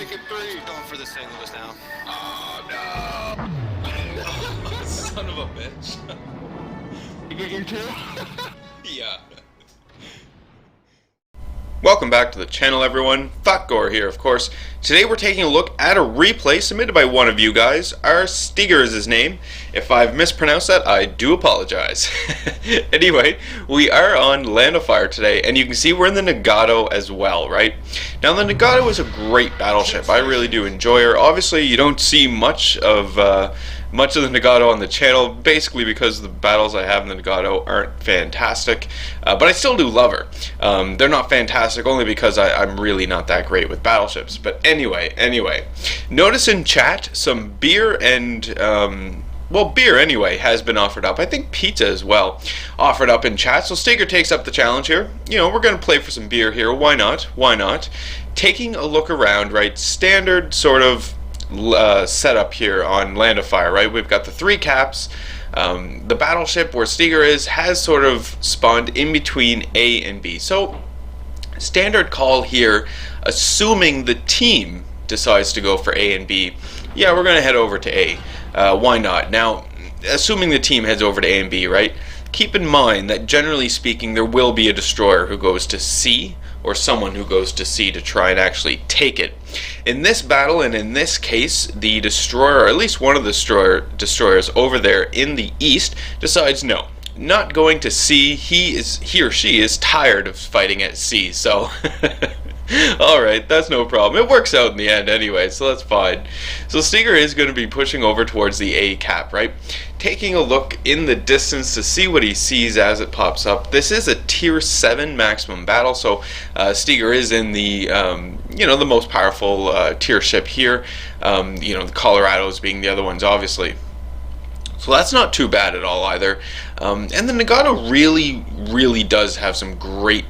taking three. Going for the St. Louis now. Oh no! Son of a bitch. You get your two? Yeah. Welcome back to the channel, everyone. Thotgor here, of course. Today we're taking a look at a replay submitted by one of you guys. Our Thotgor is his name. If I've mispronounced that, I do apologize. Anyway, we are on Land of Fire today, and you can see we're in the Nagato as well, right? Now, the Nagato is a great battleship. I really do enjoy her. Obviously, you don't see much of the Nagato on the channel, basically because the battles I have in the Nagato aren't fantastic, but I still do love her. They're not fantastic only because I'm really not that great with battleships. But anyway, notice in chat some beer and well, beer anyway has been offered up. I think pizza as well offered up in chat. So Thotgor takes up the challenge here. You know, we're going to play for some beer here. Why not? Why not? Taking a look around, right? Standard sort of setup here on Land of Fire, right? We've got the three caps. The battleship where Thotgor is has sort of spawned in between A and B. So standard call here, assuming the team decides to go for A and B. Yeah, we're going to head over to A. Why not? Now, assuming the team heads over to A and B, right? Keep in mind that generally speaking, there will be a destroyer who goes to C, or someone who goes to C to try and actually take it. In this battle, and in this case, the destroyer, or at least one of the destroyers over there in the east, decides no, not going to C. He or she is tired of fighting at C, so alright, that's no problem. It works out in the end anyway, so that's fine. So Thotgor is going to be pushing over towards the A cap, right? Taking a look in the distance to see what he sees as it pops up. This is a tier 7 maximum battle, so Thotgor is in the you know, the most powerful tier ship here. You know, the Colorados being the other ones, obviously. So that's not too bad at all either. And the Nagato really does have some great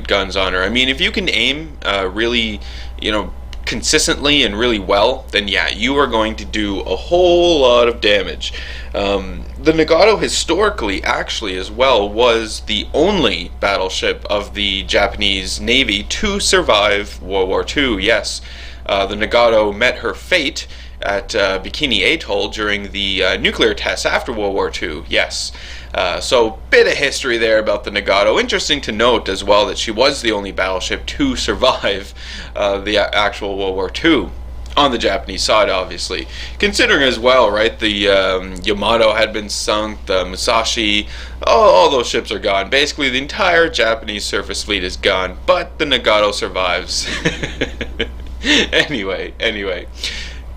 guns on her. I mean, if you can aim really, you know, consistently and really well, then yeah, you are going to do a whole lot of damage. The Nagato historically, actually, as well, was the only battleship of the Japanese Navy to survive World War II. Yes, the Nagato met her fate at Bikini Atoll during the nuclear tests after World War II. Yes. So, bit of history there about the Nagato. Interesting to note as well that she was the only battleship to survive the actual World War II on the Japanese side, obviously. Considering as well, right, the Yamato had been sunk, the Musashi, all those ships are gone. Basically, the entire Japanese surface fleet is gone, but the Nagato survives. Anyway.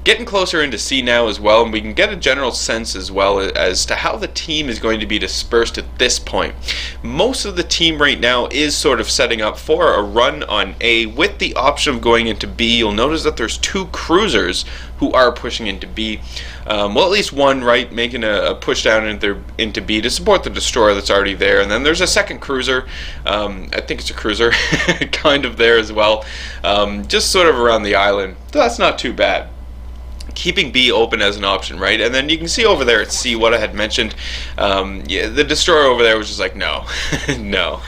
Getting closer into C now as well, and we can get a general sense as well as to how the team is going to be dispersed at this point. Most of the team right now is sort of setting up for a run on A with the option of going into B. You'll notice that there's two cruisers who are pushing into B. Well, at least one, right, making a push down into B to support the destroyer that's already there. And then there's a second cruiser, I think it's a cruiser, kind of there as well, just sort of around the island. So that's not too bad. Keeping B open as an option, right? And then you can see over there at C what I had mentioned. Yeah, the destroyer over there was just like, no, no.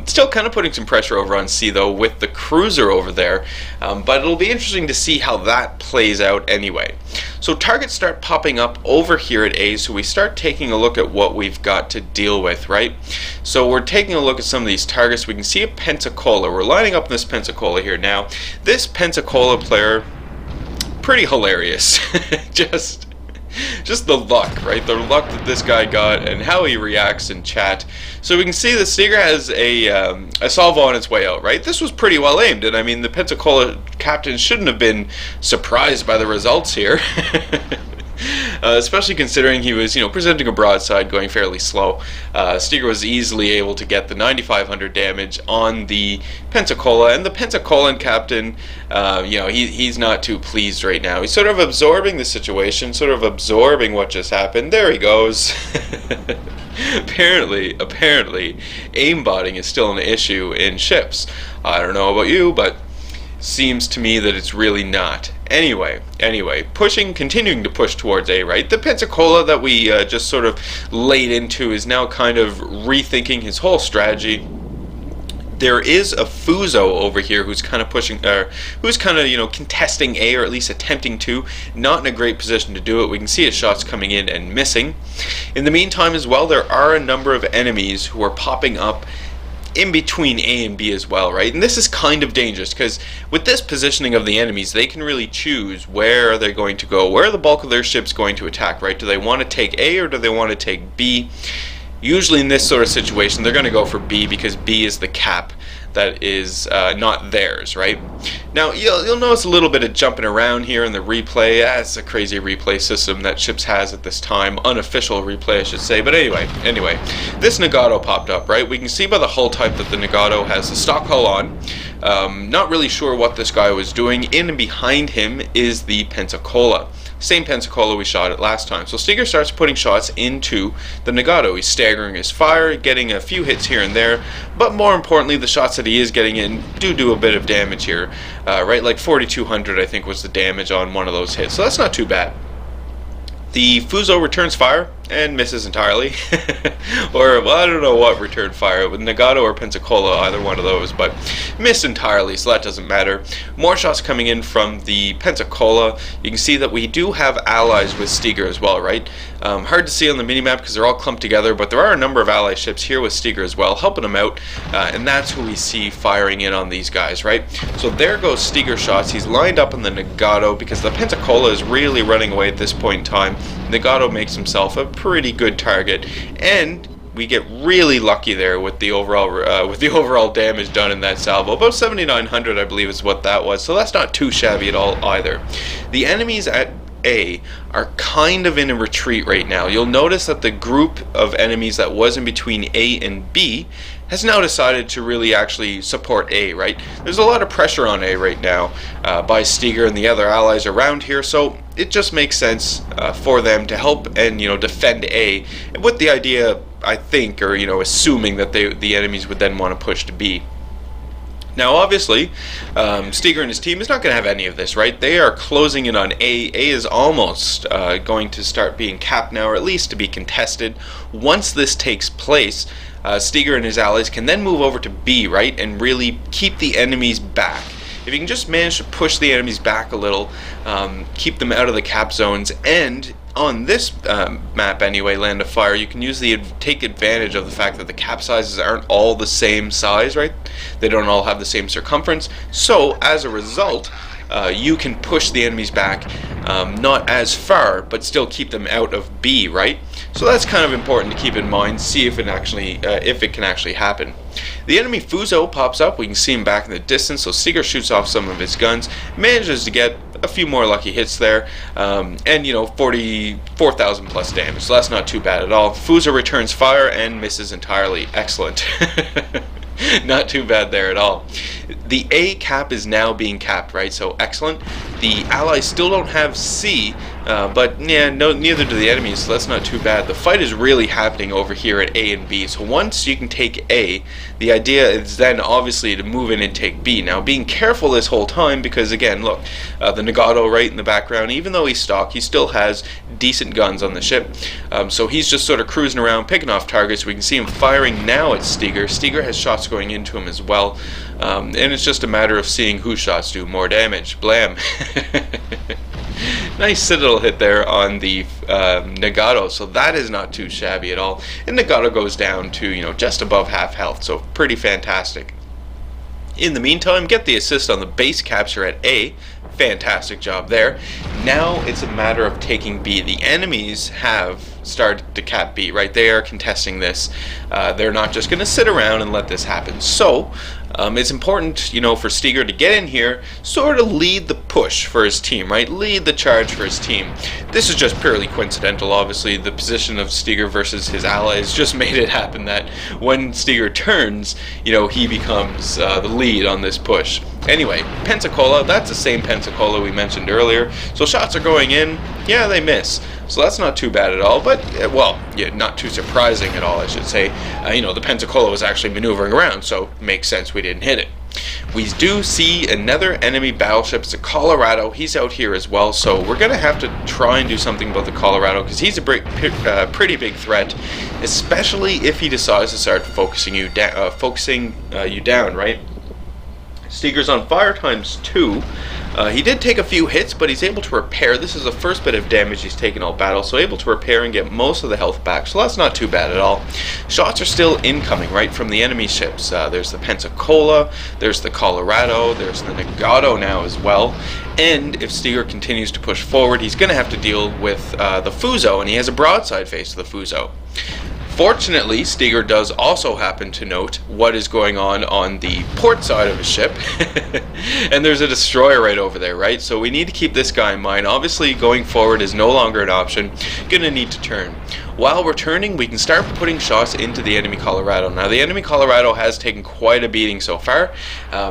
Still kind of putting some pressure over on C though with the cruiser over there, but it'll be interesting to see how that plays out anyway. So targets start popping up over here at A, so we start taking a look at what we've got to deal with, right? So we're taking a look at some of these targets. We can see a Pensacola. We're lining up in this Pensacola here now. This Pensacola player, pretty hilarious. just the luck, right? The luck that this guy got and how he reacts in chat. So we can see that Thotgor has a salvo on its way out, right? This was pretty well aimed, and I mean the Pensacola captain shouldn't have been surprised by the results here. Especially considering he was, you know, presenting a broadside going fairly slow. Thotgor was easily able to get the 9,500 damage on the Pensacola, and the Pensacolan captain, you know, he's not too pleased right now. He's sort of absorbing the situation, sort of absorbing what just happened. There he goes. Apparently, aimbotting is still an issue in ships. I don't know about you, but seems to me that it's really not. Anyway, continuing to push towards A, right? The Pensacola that we just sort of laid into is now kind of rethinking his whole strategy. There is a Fuso over here who's kind of pushing, who's kind of, contesting A, or at least attempting to. Not in a great position to do it. We can see his shots coming in and missing. In the meantime as well, there are a number of enemies who are popping up in between A and B as well, right? And this is kind of dangerous because with this positioning of the enemies, they can really choose where they're going to go, where the bulk of their ship's going to attack, right? Do they want to take A or do they want to take B? Usually in this sort of situation, they're going to go for B because B is the cap that is not theirs, right? Now, you'll notice a little bit of jumping around here in the replay. It's a crazy replay system that Ships has at this time. Unofficial replay, I should say. But anyway, this Nagato popped up, right? We can see by the hull type that the Nagato has the stock hull on. Not really sure what this guy was doing. In and behind him is the Pensacola. Same Pensacola we shot at last time. So Steger starts putting shots into the Nagato. He's staggering his fire, getting a few hits here and there, but more importantly, the shots that he is getting in do a bit of damage here. Right, like 4,200 I think was the damage on one of those hits, so that's not too bad. The Fuso returns fire and misses entirely. Or, well, I don't know what returned fire, with Nagato or Pensacola, either one of those, but missed entirely, so that doesn't matter. More shots coming in from the Pensacola. You can see that we do have allies with Steger as well, right? Hard to see on the minimap because they're all clumped together, but there are a number of ally ships here with Steger as well, helping him out, and that's who we see firing in on these guys, right? So there goes Steger shots. He's lined up on the Nagato because the Pensacola is really running away at this point in time. Nagato makes himself a pretty good target, and we get really lucky there with the overall damage done in that salvo. About 7,900 I believe is what that was, so that's not too shabby at all either. The enemies at A are kind of in a retreat right now. You'll notice that the group of enemies that was in between A and B has now decided to really actually support A, right? There's a lot of pressure on A right now by Steger and the other allies around here, so it just makes sense for them to help and defend A, with the idea, I think, or assuming that the enemies would then want to push to B. Now, obviously, Steger and his team is not going to have any of this, right? They are closing in on A. A is almost going to start being capped now, or at least to be contested. Once this takes place, Steger and his allies can then move over to B, right, and really keep the enemies back. If you can just manage to push the enemies back a little, keep them out of the cap zones, and on this map anyway, Land of Fire, you can take advantage of the fact that the cap sizes aren't all the same size, right? They don't all have the same circumference. So as a result, you can push the enemies back not as far, but still keep them out of B, right? So that's kind of important to keep in mind. See if it can actually happen. The enemy Fuso pops up. We can see him back in the distance. So Steger shoots off some of his guns, manages to get a few more lucky hits there, and 44,000 plus damage. So that's not too bad at all. Fuso returns fire and misses entirely. Excellent. Not too bad there at all. The A cap is now being capped, right? So excellent. The allies still don't have C, but yeah, neither do the enemies, so that's not too bad. The fight is really happening over here at A and B. So once you can take A, the idea is then obviously to move in and take B. Now, being careful this whole time because, again, look, the Nagato right in the background, even though he's stock, he still has decent guns on the ship. So he's just sort of cruising around, picking off targets. We can see him firing now at Steger. Steger has shots going into him as well. And it's just a matter of seeing whose shots do more damage. Blam. Nice citadel hit there on the Nagato, so that is not too shabby at all. And Nagato goes down to, just above half health, so pretty fantastic. In the meantime, get the assist on the base capture at A. Fantastic job there. Now it's a matter of taking B. The enemies have started to cap B, right? They are contesting this. They're not just going to sit around and let this happen. So it's important, for Steger to get in here, sort of lead the push for his team, right? Lead the charge for his team. This is just purely coincidental, obviously. The position of Steger versus his allies just made it happen that when Steger turns, he becomes the lead on this push. Anyway, Pensacola, that's the same Pensacola we mentioned earlier. So shots are going in, yeah, they miss. So that's not too bad at all, but, well, yeah, not too surprising at all, I should say. The Pensacola was actually maneuvering around, so it makes sense we didn't hit it. We do see another enemy battleship. It's a Colorado. He's out here as well, so we're going to have to try and do something about the Colorado, because he's a pretty big threat, especially if he decides to start focusing you down, right? Steger's on fire ×2. He did take a few hits, but he's able to repair. This is the first bit of damage he's taken all battle, so able to repair and get most of the health back, so that's not too bad at all. Shots are still incoming, right, from the enemy ships. There's the Pensacola, there's the Colorado, there's the Nagato now as well, and if Steger continues to push forward, he's going to have to deal with the Fuso, and he has a broadside face to the Fuso. Fortunately, Steger does also happen to note what is going on the port side of his ship, and there's a destroyer right over there, right? So we need to keep this guy in mind. Obviously, going forward is no longer an option. Gonna need to turn. While we're turning, we can start putting shots into the enemy Colorado. Now, the enemy Colorado has taken quite a beating so far,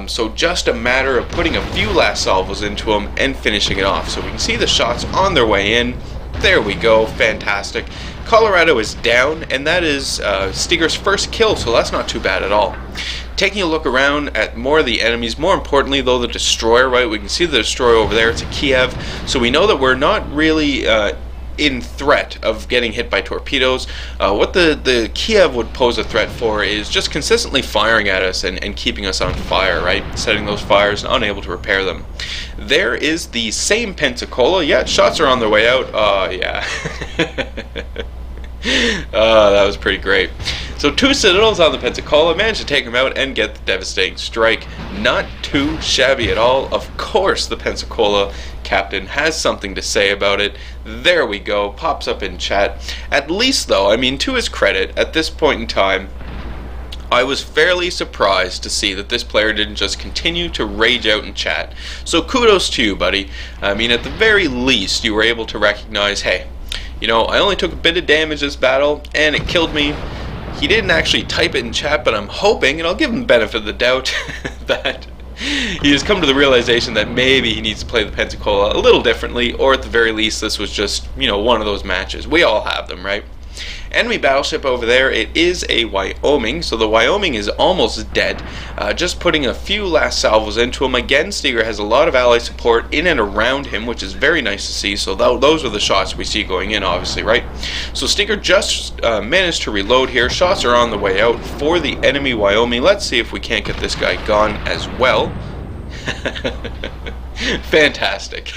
so just a matter of putting a few last salvos into him and finishing it off. So we can see the shots on their way in. There we go, fantastic. Colorado is down, and that is Steger's first kill, so that's not too bad at all. Taking a look around at more of the enemies, more importantly though, the destroyer, right? We can see the destroyer over there, it's a Kiev, so we know that we're not really in threat of getting hit by torpedoes. What the Kiev would pose a threat for is just consistently firing at us and keeping us on fire, right? Setting those fires and unable to repair them. There is the same Pensacola. Yeah, shots are on their way out. Yeah. That was pretty great. So 2 Citadels on the Pensacola, managed to take him out and get the devastating strike. Not too shabby at all. Of course the Pensacola captain has something to say about it. There we go, pops up in chat. At least though, I mean, to his credit, at this point in time, I was fairly surprised to see that this player didn't just continue to rage out in chat. So kudos to you, buddy. I mean, at the very least, you were able to recognize, hey, you know, I only took a bit of damage this battle, and it killed me. He didn't actually type it in chat, but I'm hoping, and I'll give him the benefit of the doubt, that he has come to the realization that maybe he needs to play the Pensacola a little differently, or at the very least, this was just, you know, one of those matches. We all have them, right? Enemy battleship over there, it is a Wyoming, so the Wyoming is almost dead. Just putting a few last salvos into him. Again, Steger has a lot of ally support in and around him, which is very nice to see, so those are the shots we see going in, obviously, right? So Steger just managed to reload here. Shots are on the way out for the enemy Wyoming. Let's see if we can't get this guy gone as well. Fantastic.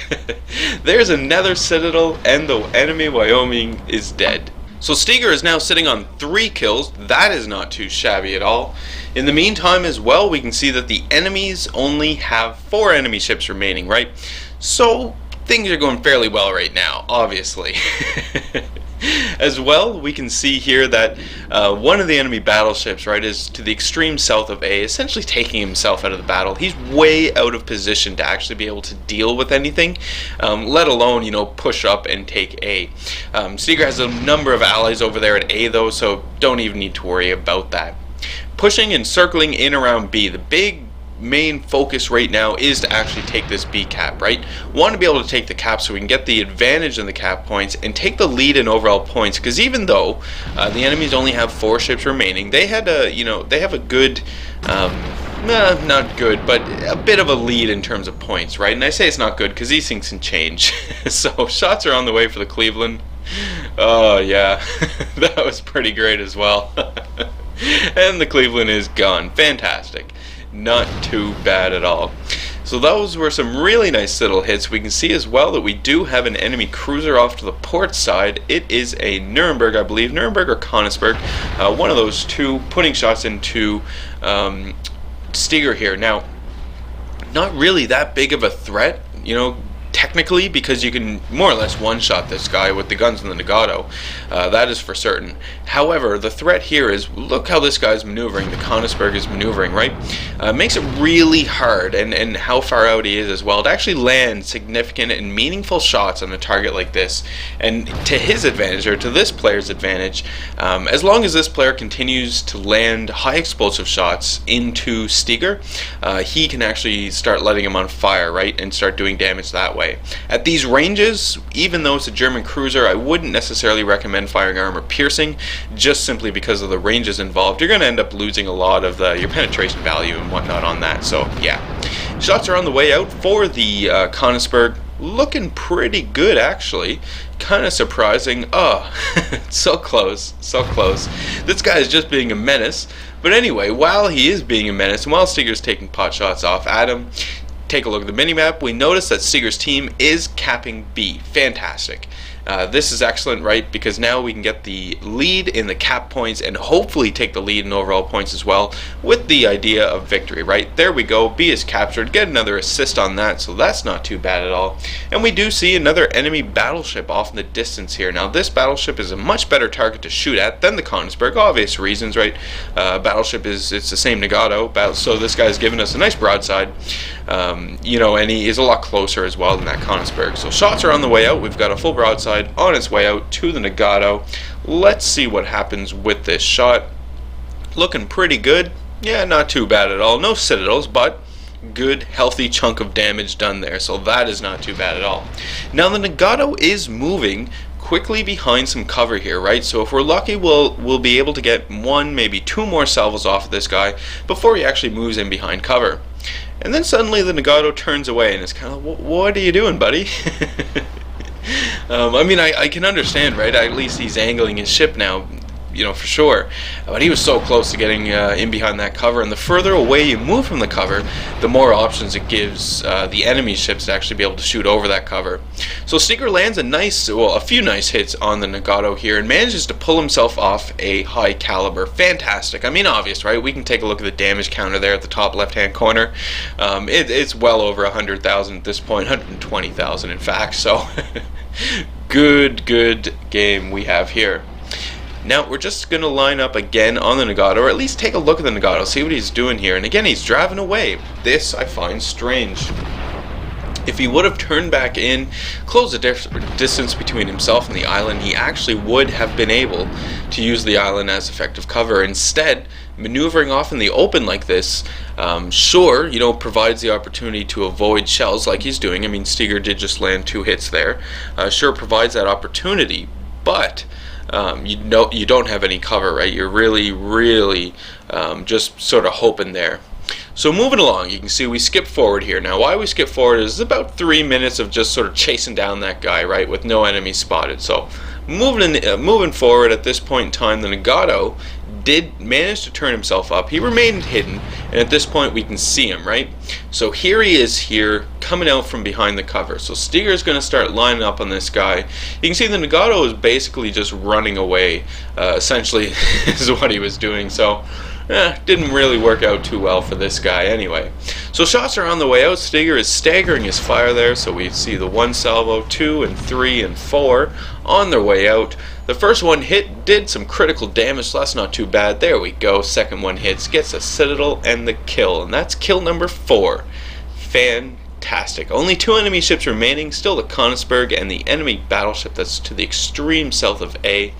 There's another Citadel, and the enemy Wyoming is dead. So Steger is now sitting on 3 kills. That is not too shabby at all. In the meantime as well, we can see that the enemies only have 4 enemy ships remaining, right? So things are going fairly well right now, obviously. As well, we can see here that one of the enemy battleships, right, is to the extreme south of A, essentially taking himself out of the battle. He's way out of position to actually be able to deal with anything, let alone, you know, push up and take A. Steger has a number of allies over there at A, though, so don't even need to worry about that. Pushing and circling in around B, the big main focus right now is to actually take this B cap, right? Want to be able to take the cap so we can get the advantage in the cap points and take the lead in overall points, because even though the enemies only have 4 ships remaining, they had a, you know, they have a good not good, but a bit of a lead in terms of points, right? And I say it's not good because these things can change. So shots are on the way for the Cleveland. Oh yeah, that was pretty great as well. And the Cleveland is gone. Fantastic. Not too bad at all. So those were some really nice little hits. We can see as well that we do have an enemy cruiser off to the port side. It is a Nuremberg, I believe. Nuremberg or Königsberg. One of those two, putting shots into Steger here. Now, not really that big of a threat, you know, technically, because you can more or less one-shot this guy with the guns in the Nagato. That is for certain. However, the threat here is, look how this guy's maneuvering, the Königsberg is maneuvering, right? Makes it really hard, and how far out he is as well, to actually land significant and meaningful shots on a target like this. And to his advantage, or to this player's advantage, as long as this player continues to land high explosive shots into Steger, he can actually start letting him on fire, right? And start doing damage that way. replay. At these ranges, even though it's a German cruiser, I wouldn't necessarily recommend firing armor piercing, just simply because of the ranges involved. You're going to end up losing a lot of your penetration value and whatnot on that, so yeah. Shots are on the way out for the Konigsberg. Looking pretty good, actually. Kind of surprising. Oh, so close, so close. This guy is just being a menace. But anyway, while he is being a menace, and while Stiger's taking pot shots off at him, take a look at the minimap. We notice that Stiger's team is capping B. Fantastic. This is excellent, right? Because now we can get the lead in the cap points and hopefully take the lead in overall points as well, with the idea of victory, right? There we go. B is captured. Get another assist on that, so that's not too bad at all. And we do see another enemy battleship off in the distance here. Now, this battleship is a much better target to shoot at than the Konigsberg. Obvious reasons, right? Battleship it's the same Nagato, so this guy's giving us a nice broadside. You know, and he is a lot closer as well than that Konigsberg. So shots are on the way out. We've got a full broadside on its way out to the Nagato. Let's see what happens with this shot. Looking pretty good. Yeah, not too bad at all. No citadels, but good healthy chunk of damage done there, so that is not too bad at all. Now the Nagato is moving quickly behind some cover here, right? So if we're lucky, we'll be able to get one, maybe two more salvos off of this guy before he actually moves in behind cover. And then suddenly the Nagato turns away, and it's kind of, what are you doing, buddy? I mean, I can understand, right? At least he's angling his ship now, you know, for sure. But he was so close to getting in behind that cover, and the further away you move from the cover, the more options it gives the enemy ships to actually be able to shoot over that cover. So Stiger lands a few nice hits on the Nagato here, and manages to pull himself off a high caliber. Fantastic. I mean, obvious, right? We can take a look at the damage counter there at the top left-hand corner. It's well over 100,000 at this point, 120,000 in fact. So good game we have here. Now we're just going to line up again on the Nagato, or at least take a look at the Nagato, see what he's doing here. And again, he's driving away. This I find strange. If he would have turned back in, closed the distance between himself and the island, he actually would have been able to use the island as effective cover. Instead, maneuvering off in the open like this, sure, you know, provides the opportunity to avoid shells like he's doing. I mean, Stiger did just land 2 hits there. Sure provides that opportunity, but you don't have any cover, right? You're really just sort of hoping there. So moving along, you can see we skip forward here. Now why we skip forward is about 3 minutes of just sort of chasing down that guy, right, with no enemies spotted. So moving forward at this point in time, the Nagato did manage to turn himself up. He remained hidden, and at this point we can see him, right? So here he is here, coming out from behind the cover. So Stiger is going to start lining up on this guy. You can see the Nagato is basically just running away, essentially is what he was doing. So didn't really work out too well for this guy anyway. So shots are on the way out. Stiger is staggering his fire there, so we see the 1 salvo, 2 and 3 and 4 on their way out. The first one did some critical damage, so that's not too bad. There we go. Second one hits, gets a citadel and the kill, and that's kill number 4. Fantastic. Only 2 enemy ships remaining, still the Konigsberg and the enemy battleship that's to the extreme south of A.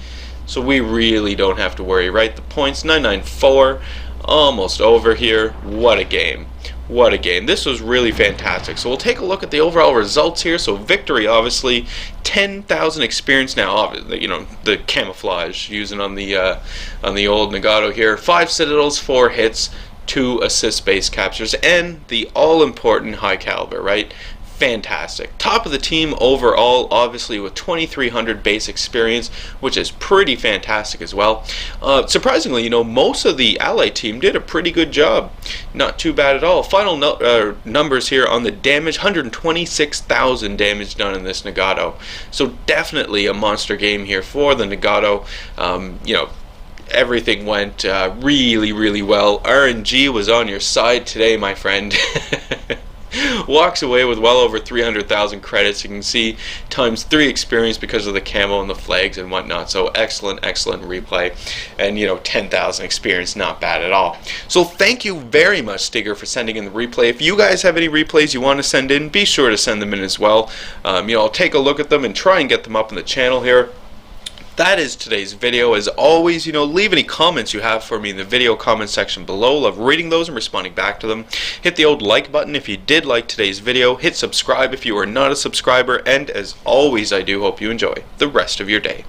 So we really don't have to worry, right? The points, 994, almost over here. What a game. What a game. This was really fantastic. So we'll take a look at the overall results here. So victory, obviously, 10,000 experience now. You know, the camouflage using on the old Nagato here. 5 citadels, 4 hits, 2 assist base captures, and the all-important high caliber, right? Fantastic. Top of the team overall, obviously, with 2,300 base experience, which is pretty fantastic as well. Surprisingly, you know, most of the Allied team did a pretty good job. Not too bad at all. Final numbers here on the damage, 126,000 damage done in this Nagato. So definitely a monster game here for the Nagato. You know, everything went really well. RNG was on your side today, my friend. Walks away with well over 300,000 credits. You can see times 3 experience because of the camo and the flags and whatnot. So excellent replay, and you know, 10,000 experience, not bad at all. So thank you very much, Stiger, for sending in the replay. If you guys have any replays you want to send in, be sure to send them in as well. You know, I'll take a look at them and try and get them up in the channel here. that is today's video. As always, leave any comments you have for me in the video comment section below. Love reading those and responding back to them. Hit the old like button if you did like today's video. Hit subscribe if you are not a subscriber. And as always, I do hope you enjoy the rest of your day.